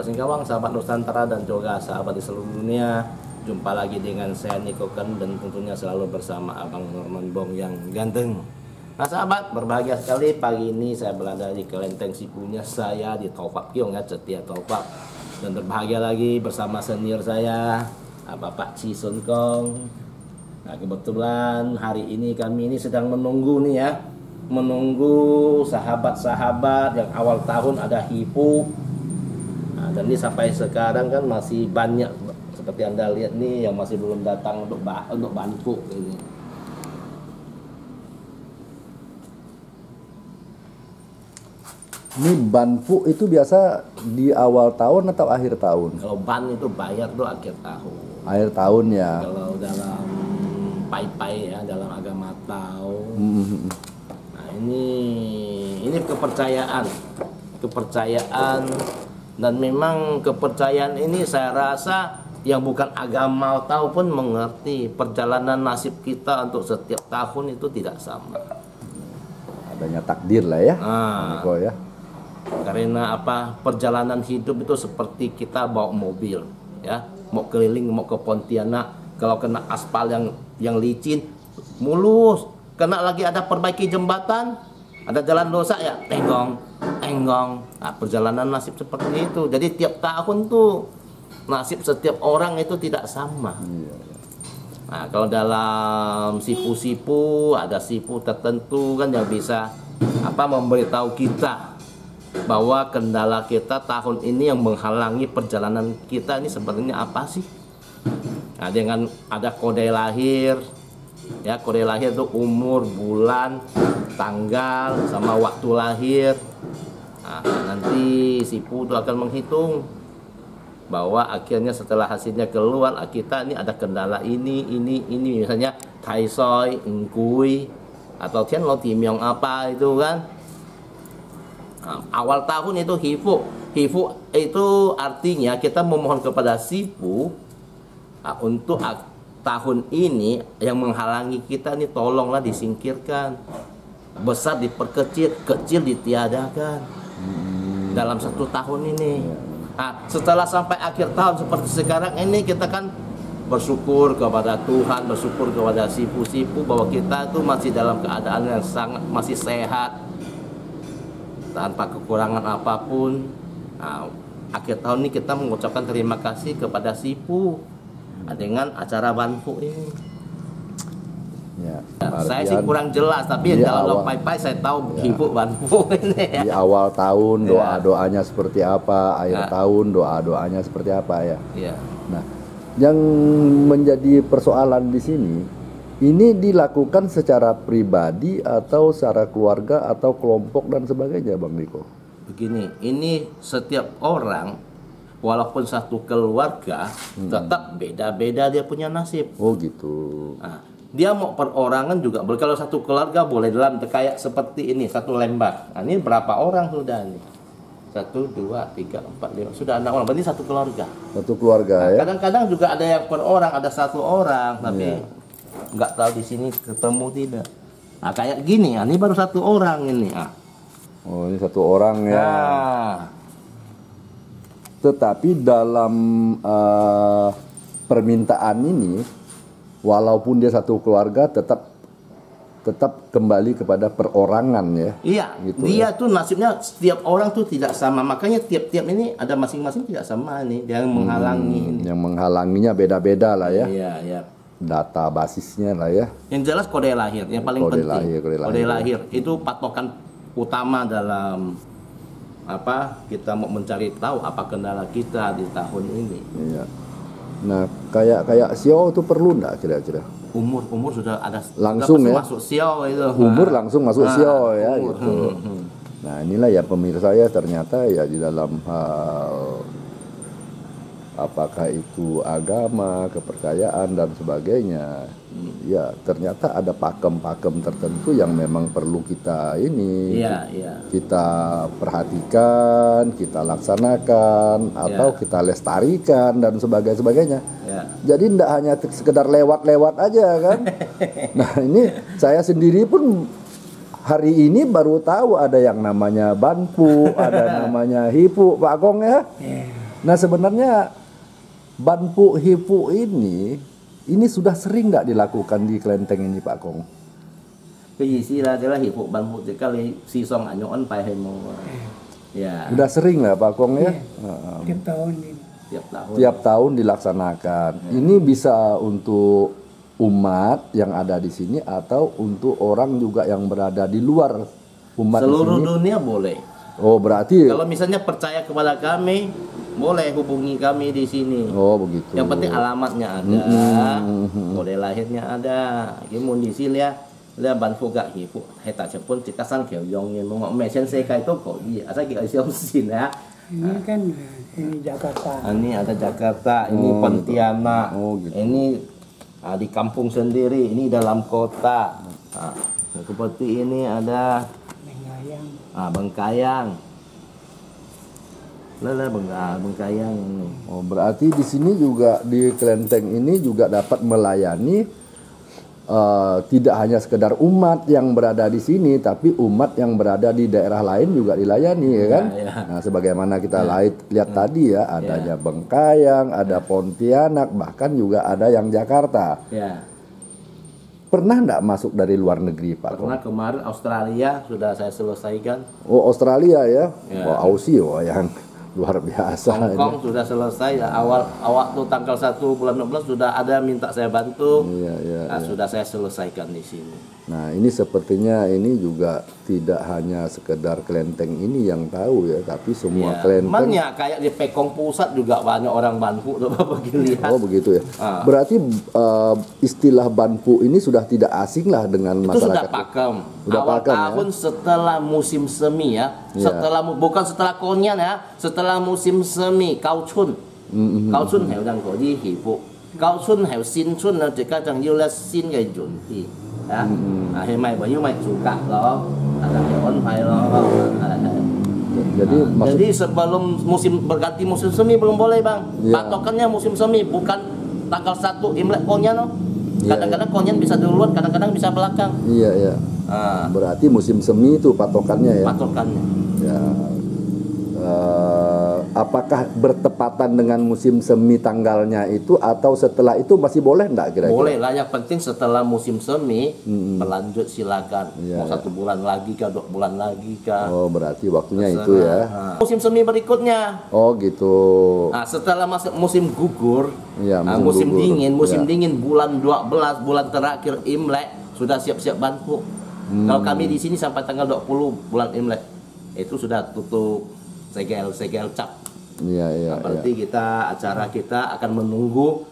Singkawang, sahabat Nusantara dan juga sahabat di seluruh dunia. Jumpa lagi dengan saya Niko Ken dan tentunya selalu bersama Abang Norman Bong yang ganteng. Nah sahabat, berbahagia sekali pagi ini saya berada di kelenteng Sipunya saya di Topak Kiong ya, Setia Topak. Dan berbahagia lagi bersama senior saya, Bapak Chi Sun Kong. Nah kebetulan hari ini kami ini sedang menunggu nih ya, menunggu sahabat-sahabat yang awal tahun ada hipu. Nah, dan ini sampai sekarang kan masih banyak seperti Anda lihat nih yang masih belum datang untuk bantu ini. Ini banpu itu biasa di awal tahun atau akhir tahun? Kalau ban itu bayar tuh akhir tahun. Akhir tahun ya. Kalau dalam pai-pai ya, dalam agama Tao. Nah, ini kepercayaan dan memang kepercayaan ini saya rasa yang bukan agama Tao pun mengerti perjalanan nasib kita untuk setiap tahun itu tidak sama. Adanya takdir lah ya. Niko ya. Karena apa, perjalanan hidup itu seperti kita bawa mobil ya, mau keliling mau ke Pontianak, kalau kena aspal yang licin mulus, kena lagi ada perbaiki jembatan, ada jalan dosa ya tenggong. Nah, perjalanan nasib seperti itu. Jadi tiap tahun tuh nasib setiap orang itu tidak sama. Nah, kalau dalam sipu-sipu ada sipu tertentu kan yang bisa memberitahu kita bahwa kendala kita tahun ini yang menghalangi perjalanan kita ini sebenarnya apa sih? Nah, dengan ada kode lahir ya, kode lahir itu umur, bulan, tanggal sama waktu lahir. Nah, nanti sipu itu akan menghitung bahwa akhirnya setelah hasilnya keluar kita ini ada kendala ini misalnya Taisoi, Engkui atau Tian Lo Timyong apa itu kan. Nah, awal tahun itu hifu itu artinya kita memohon kepada sipu untuk tahun ini yang menghalangi kita ini tolonglah disingkirkan, besar diperkecil, kecil ditiadakan dalam satu tahun ini. Nah, setelah sampai akhir tahun seperti sekarang ini kita kan bersyukur kepada Tuhan, bersyukur kepada sipu-sipu bahwa kita itu masih dalam keadaan yang sangat masih sehat, tanpa kekurangan apapun. Nah, akhir tahun ini kita mengucapkan terima kasih kepada sipu dengan acara bantu ini. Ya, saya sih kurang jelas, tapi dalam pai-pai saya tahu hibu bantu ini. Ya. Di awal tahun doa-doanya seperti apa, akhir tahun doa-doanya seperti apa ya. Nah, yang menjadi persoalan di sini, ini dilakukan secara pribadi atau secara keluarga atau kelompok dan sebagainya, Bang Niko? Begini, ini setiap orang walaupun satu keluarga tetap beda-beda dia punya nasib. Oh gitu. Nah, dia mau perorangan juga. Kalau satu keluarga boleh dalam kayak seperti ini satu lembar. Nah, ini berapa orang sudah nih? 1, 2, 3, 4, 5 sudah 6 orang. Berarti satu keluarga. Satu keluarga ya. Kadang-kadang juga ada yang per orang, ada satu orang, tapi nggak tahu di sini ketemu tidak. Nah kayak gini, ini baru satu orang ini. Oh ini satu orang ya. Tetapi dalam permintaan ini, walaupun dia satu keluarga, tetap kembali kepada perorangan ya. Iya, gitu dia tuh nasibnya setiap orang tuh tidak sama. Makanya tiap-tiap ini ada masing-masing tidak sama nih. Dia yang menghalangi. Yang menghalanginya beda-beda lah ya. Iya. Data basisnya lah ya. Yang jelas kode lahir yang paling penting. Kode lahir itu patokan utama dalam kita mau mencari tahu apa kendala kita di tahun ini. Iya. Nah, kayak Sio itu perlu enggak kira-kira? Umur sudah ada langsung sudah ya. Masuk Sio itu. Umur langsung masuk Sio ya gitu. Nah, inilah ya pemirsa ya, ternyata ya di dalam hal apakah itu agama, kepercayaan dan sebagainya, ya ternyata ada pakem-pakem tertentu yang memang perlu kita kita perhatikan, kita laksanakan atau kita lestarikan dan sebagainya. Jadi tidak hanya sekedar lewat-lewat aja kan. Nah ini saya sendiri pun hari ini baru tahu ada yang namanya banpu, ada namanya hipu, Pak Kong ya. Nah sebenarnya Banpu Hipu ini sudah sering nggak dilakukan di kelenteng ini Pak Kong? Cái gì xí ra thế là hiệp vụ ban phụ thì các lấy xí xong ảnh nhọn phải hay mong ya Udah sering lah Pak Kong ya? Tiap tahun ini. Tiap tahun dilaksanakan. Ini bisa untuk umat yang ada di sini atau untuk orang juga yang berada di luar umat seluruh di sini? dunia boleh. Oh berarti. Kalau misalnya percaya kepada kami, boleh hubungi kami di sini. Oh begitu. Yang penting alamatnya ada, model lahirnya ada. Cái di sini ya, là ban phụ gạ hiệp vụ hay tại Nhật Bản chỉ các sang kiểu dùng như mọi mẹ trên xe cái tốt cổ gì, asal kita siapa sih ya. Ini kan ini Jakarta. Ini ada Jakarta, ini Pontianak, ini di kampung sendiri, ini dalam kota. Seperti ini ada Bengkayang. Bengkayang. Bengkayang ini. Oh berarti di sini juga di kelenteng ini juga dapat melayani tidak hanya sekedar umat yang berada di sini, tapi umat yang berada di daerah lain juga dilayani, ya kan? Ya. Nah, sebagaimana kita lihat tadi ya, adanya Bengkayang, ada Pontianak, bahkan juga ada yang Jakarta. Ya. Pernah enggak masuk dari luar negeri, Pak? Pernah kemarin Australia sudah saya selesaikan. Oh, Australia ya? Ya. Oh, Aussie yang luar biasa. Hong Kong sudah selesai ya. Waktu tanggal 1 bulan 16 sudah ada minta saya bantu. Iya. Sudah saya selesaikan di sini. Nah ini sepertinya ini juga tidak hanya sekedar kelenteng ini yang tahu ya, tapi semua kelenteng. Banyak kayak di Pekong Pusat juga banyak orang Banpu tuh pergi lihat. Oh begitu ya. Berarti istilah Banpu ini sudah tidak asing lah dengan itu masyarakat. sudah pakem. Sudah Awal pakem, tahun setelah musim semi ya. Bukan setelah konyan ya, setelah musim semi Cao Chun. Cao Chun hay đang có đi hỷ vụ. Cao Chun hay Xin Chun là chỉ các chẳng yêu là xin cái chuẩn thì. Ya. Hay mày bởi như mày chủ cả đó. Ada hewan hay lo. Jadi sebelum musim berganti musim semi belum boleh bang. Patokannya musim semi bukan tanggal 1 Imlek konyan no. Kadang-kadang konyan bisa duluan, kadang-kadang bisa belakang. Iya. Berarti musim semi itu patokannya ya. Patokannya. Ya. Apakah bertepatan dengan musim semi tanggalnya itu atau setelah itu masih boleh enggak kira-kira? Boleh lah, yang penting setelah musim semi berlanjut silakan. Mau 1 bulan lagi kah, 2 bulan lagi kah. Oh berarti waktunya itu ya. Musim semi berikutnya. Oh gitu. Nah setelah masuk musim gugur, musim gugur. musim dingin bulan 12, bulan terakhir Imlek sudah siap-siap Banpu. Kalau kami di sini sampai tanggal 20 bulan Imlek itu sudah tutup segel cap. Berarti acara kita akan menunggu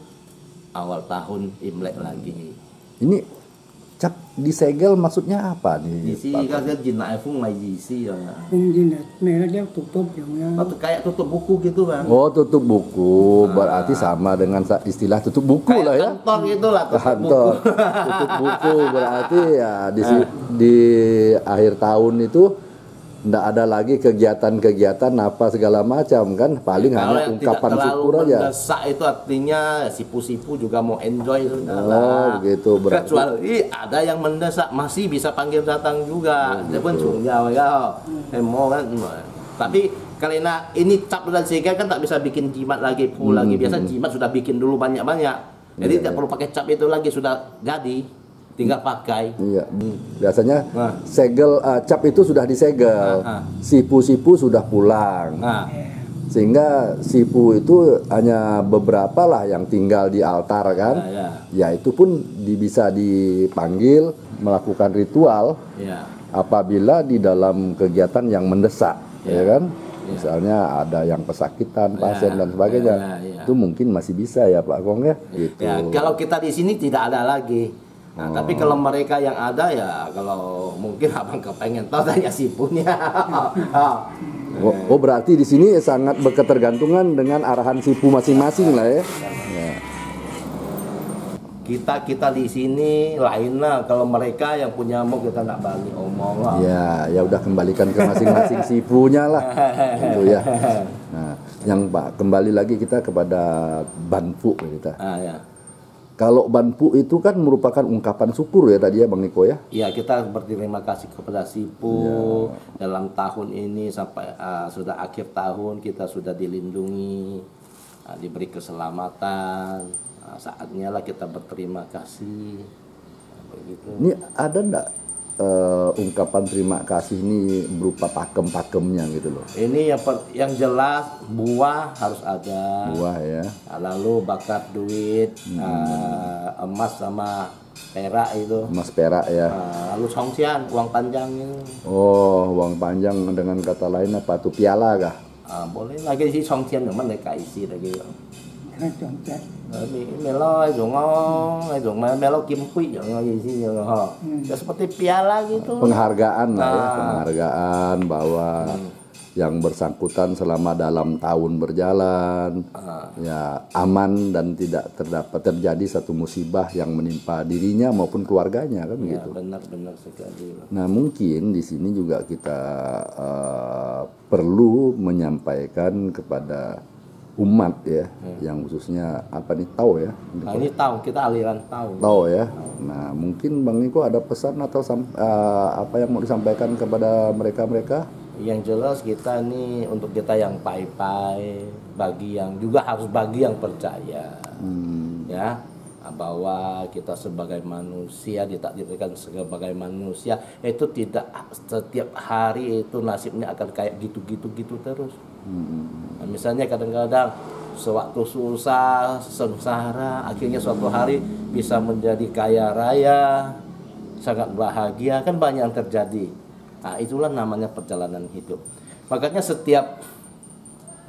awal tahun Imlek lagi. Ini cap disegel maksudnya apa nih? Di sini kan jin iPhone mai isi ya. Mungkin mereka dia tutup yang Kayak tutup buku gitu bang. Oh tutup buku, berarti sama dengan istilah tutup buku kayak lah ya. Kantor gitu lah kantor. Tutup buku berarti ya di akhir tahun itu nggak ada lagi kegiatan-kegiatan apa segala macam kan, paling hanya ungkapan syukur aja. Mendesak itu artinya sipu-sipu juga mau enjoy sudah. Oh begitu berarti. Kecuali ada yang mendesak masih bisa panggil datang juga. Dia pun cunggal ya, mau kan. Tapi karena ini cap dan segel kan tak bisa bikin jimat lagi full lagi. Biasa jimat sudah bikin dulu banyak-banyak. Jadi tidak perlu pakai cap itu lagi, sudah jadi. Tinggal pakai. Iya. Biasanya segel cap itu sudah disegel. Sipu-sipu sudah pulang. Sehingga sipu itu hanya beberapa lah yang tinggal di altar kan. Ya itu pun bisa dipanggil melakukan ritual. Apabila di dalam kegiatan yang mendesak, ya kan? Misalnya ada yang pesakitan, pasien dan sebagainya. Itu mungkin masih bisa ya Pak Kong ya. Gitu. Ya, kalau kita di sini tidak ada lagi. Nah, tapi kalau mereka yang ada ya, kalau mungkin abang kepengen tahu tanya sipunya. Oh berarti di sini sangat berketergantungan dengan arahan sipu masing-masing lah ya. Kita di sini lain lah. Kalau mereka yang punya mau kita nggak balik omong lah. Ya udah kembalikan ke masing-masing sipunya lah. Gitu ya. Nah, yang Pak kembali lagi kita kepada Banpu kita. Kalau Banpu itu kan merupakan ungkapan syukur ya tadi ya Bang Niko ya. Ya, kita berterima kasih kepada Sipu dalam tahun ini sampai sudah akhir tahun kita sudah dilindungi, diberi keselamatan. Saatnya lah kita berterima kasih. Begitu. Ini ada enggak ungkapan terima kasih ini berupa pakem-pakemnya gitu loh? Ini yang jelas buah harus ada. Buah ya. Lalu bakat duit, emas sama perak itu. Emas perak ya. Lalu songsian, uang panjang itu. Oh, uang panjang dengan kata lain apa tuh, piala kah? Boleh lagi sih songsian teman mereka isi lagi. Kan contoh. Melo dong melo kimpui isi ya seperti piala gitu. Penghargaan lah ya, penghargaan bahwa yang bersangkutan selama dalam tahun berjalan ya aman dan tidak terjadi satu musibah yang menimpa dirinya maupun keluarganya kan Ya, gitu. benar sekali. Nah mungkin di sini juga kita perlu menyampaikan kepada umat ya, yang khususnya apa nih tahu ya? Nah, ini tahu kita aliran tahu. Tahu ya. Nah mungkin Bang Niko ada pesan atau apa yang mau disampaikan kepada mereka-mereka? Yang jelas kita ini untuk kita yang pai-pai, bagi yang juga harus bagi yang percaya, ya bahwa kita sebagai manusia ditakdirkan sebagai manusia itu tidak setiap hari itu nasibnya akan kayak gitu terus. Nah, misalnya kadang-kadang sewaktu susah, sengsara, akhirnya suatu hari bisa menjadi kaya raya, sangat bahagia, kan banyak yang terjadi. Nah, itulah namanya perjalanan hidup. Makanya setiap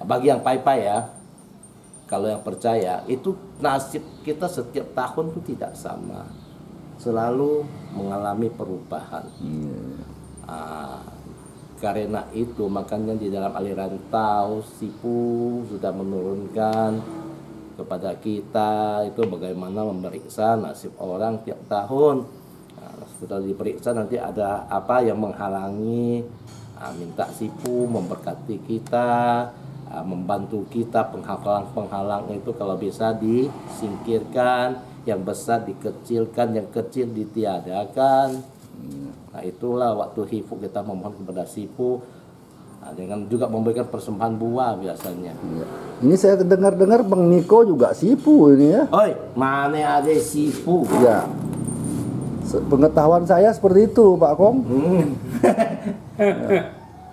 bagi yang pai-pai ya, kalau yang percaya itu nasib kita setiap tahun itu tidak sama, selalu mengalami perubahan. Karena itu makanya di dalam aliran Tao Sipu sudah menurunkan kepada kita itu bagaimana memeriksa nasib orang tiap tahun. Setelah diperiksa nanti ada apa yang menghalangi, minta Sipu memberkati kita, membantu kita, penghalang itu kalau bisa disingkirkan, yang besar dikecilkan, yang kecil ditiadakan. Nah itulah waktu hifu kita memohon kepada Sipu, dengan juga memberikan persembahan buah biasanya. Ini saya dengar-dengar Bang Niko juga Sipu ini ya. Oi, mana ada Sipu? Ya. Pengetahuan saya seperti itu Pak Kong.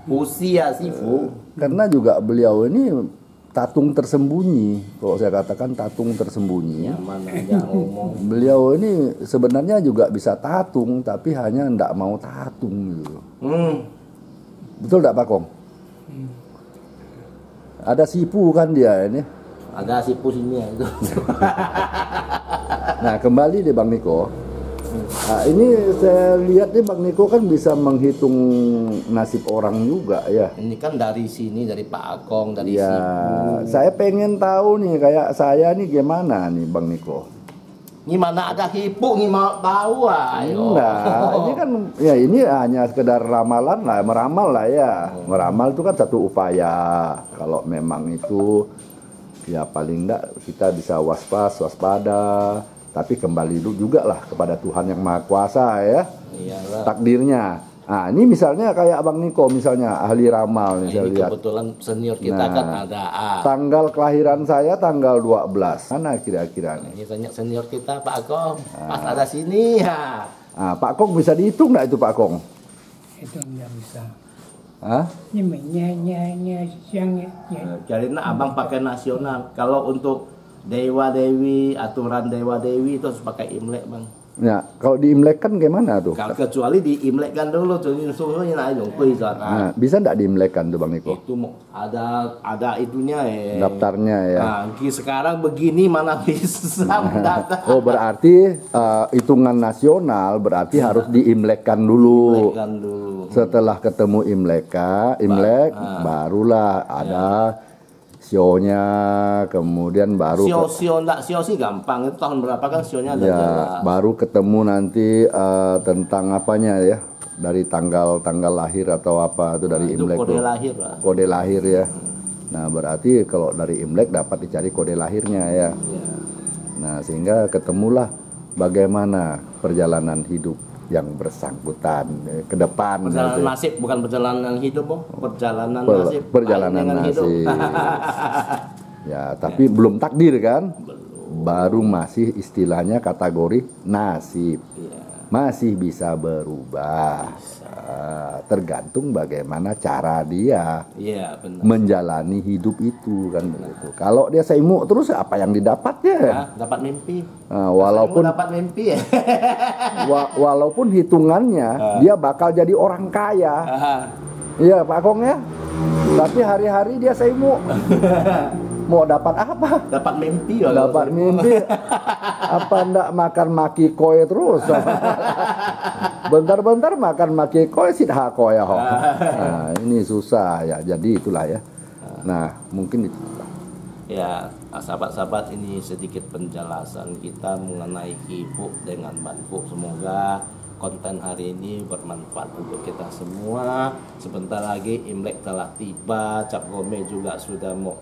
Usia Sipu. Karena juga beliau ini tatung tersembunyi. Kalau saya katakan tatung tersembunyi. Yang mana aja ngomong. Beliau ini sebenarnya juga bisa tatung, tapi hanya tidak mau tatung gitu. Betul tidak Pak Kong? Ada Sipu kan dia ini. Ada Sipu sini ya itu. Nah kembali deh Bang Niko. Nah, ini saya lihat nih Bang Niko kan bisa menghitung nasib orang juga ya. Ini kan dari sini, dari Pak Akong, dari Ya, Sipu. saya pengen tahu nih kayak saya nih gimana nih Bang Niko. Ini mana ada hipu, ini mau tahu ayo. Enggak, ini kan ya ini hanya sekedar ramalan lah, meramal lah ya. Meramal itu kan satu upaya. Kalau memang itu ya paling enggak kita bisa waspada. Tapi kembali juga lah kepada Tuhan yang Maha Kuasa ya. Iyalah. Takdirnya. Nah ini misalnya kayak Bang Niko misalnya ahli ramal nih saya Ini lihat. kebetulan senior kita kan ada Tanggal kelahiran saya tanggal 12. Mana kira-kira nih? Ini tanya senior kita Pak Akong. Pas ada sini ya. Nah, Pak Kong bisa dihitung nggak itu Pak Kong? Itu nggak bisa. Hah? Ini mainnya siang ya. Jadi abang pakai nasional. Kalau untuk Dewa Dewi, aturan Dewa Dewi itu harus pakai Imlek bang. Ya, kalau diimlekkan gimana tuh? Kalau kecuali diimlekkan dulu, jadi suhunya nah yung Nah, bisa nggak diimlekkan tuh Bang Niko? itu ada itunya ya. Daftarnya ya. Nah, sekarang begini mana bisa mendaftar. Oh berarti hitungan nasional berarti harus diimlekkan dulu. Imlekkan dulu. Setelah ketemu Imlek, barulah ada sionya, kemudian baru Sio sih gampang. Itu tahun berapa kan sionya ada ya, jelas. baru ketemu nanti tentang apanya ya, dari tanggal lahir atau apa itu dari Itu Imlek kode tuh. lahir lah. Kode lahir ya. Nah berarti kalau dari Imlek dapat dicari kode lahirnya ya. Ya. Nah, sehingga ketemulah bagaimana perjalanan hidup yang bersangkutan ke depan. Perjalanan gitu. nasib, bukan perjalanan hidup, Bung. Perjalanan Per- nasib. perjalanan lain dengan hidup. nasib. Ya, tapi belum takdir kan? Baru masih istilahnya kategori nasib. Iya. Masih bisa berubah. Tergantung bagaimana cara dia Iya, benar. menjalani hidup itu kan begitu. Kalau dia seimbang terus apa yang didapatnya? Nah, dapat mimpi. Walaupun dapat mimpi ya. walaupun hitungannya dia bakal jadi orang kaya. Iya Pak Kong ya. Tapi hari-hari dia seimbang. Mau dapat apa? Dapat mimpi ya. Dapat mimpi. Apa ndak makan maki koi terus? Bentar-bentar makan maki koi sidha koi ya. Nah, ini susah ya. Jadi itulah ya. Nah, mungkin itu. Ya, sahabat-sahabat, ini sedikit penjelasan kita mengenai Ki-Fu dengan Ban-Fu. Semoga konten hari ini bermanfaat untuk kita semua. Sebentar lagi Imlek telah tiba, Cap Gome juga sudah mau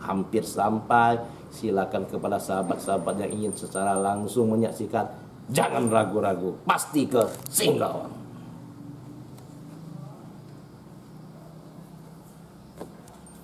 hampir sampai. Silakan kepada sahabat-sahabat yang ingin secara langsung menyaksikan, jangan ragu-ragu, pasti ke Singkawang.